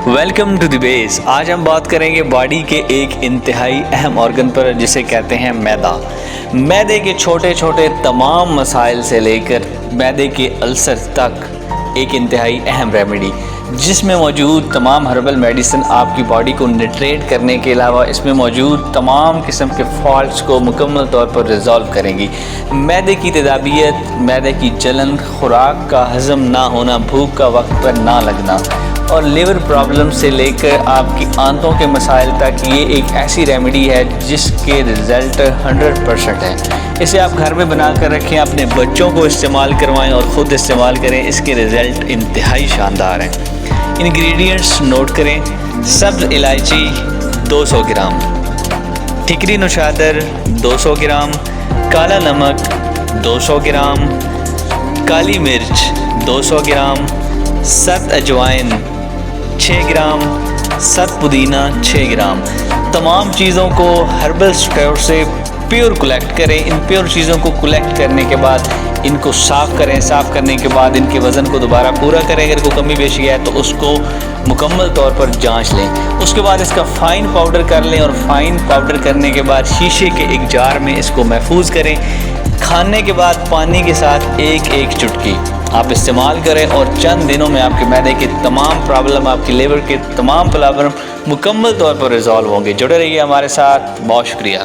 Welcome to the بیس۔ آج ہم بات کریں گے باڈی کے ایک انتہائی اہم آرگن پر جسے کہتے ہیں معدہ۔ معدے کے چھوٹے چھوٹے تمام مسائل سے لے کر معدے کے السر تک ایک انتہائی اہم ریمیڈی، جس میں موجود تمام ہربل میڈیسن آپ کی باڈی کو نیوٹریٹ کرنے کے علاوہ اس میں موجود تمام قسم کے فالٹس کو مکمل طور پر ریزالو کریں گی۔ معدے کی تیزابیت، معدے کی جلن، خوراک کا ہضم نہ ہونا، بھوک کا وقت پر نہ لگنا اور لیور پرابلم سے لے کر آپ کی آنتوں کے مسائل تک، یہ ایک ایسی ریمیڈی ہے جس کے رزلٹ 100% ہیں۔ اسے آپ گھر میں بنا کر رکھیں، اپنے بچوں کو استعمال کروائیں اور خود استعمال کریں، اس کے رزلٹ انتہائی شاندار ہیں۔ انگریڈینٹس نوٹ کریں: سبز الائچی 200 گرام، ٹھکری نوشادر 200 گرام، کالا نمک 200 گرام، کالی مرچ 200 گرام، 7 اجوائن 6 گرام، 7 پودینہ 6 گرام۔ تمام چیزوں کو ہربل اسٹور سے پیور کلیکٹ کریں۔ ان پیور چیزوں کو کلیکٹ کرنے کے بعد ان کو صاف کریں۔ صاف کرنے کے بعد ان کے وزن کو دوبارہ پورا کریں، اگر کوئی کمی بیشی ہے تو اس کو مکمل طور پر جانچ لیں۔ اس کے بعد اس کا فائن پاؤڈر کر لیں اور فائن پاؤڈر کرنے کے بعد شیشے کے ایک جار میں اس کو محفوظ کریں۔ کھانے کے بعد پانی کے ساتھ ایک چٹکی آپ استعمال کریں اور چند دنوں میں آپ کے معدے کے تمام پرابلم، آپ کی لیور کے تمام پرابلم مکمل طور پر ریزالو ہوں گے۔ جڑے رہیے ہمارے ساتھ، بہت شکریہ۔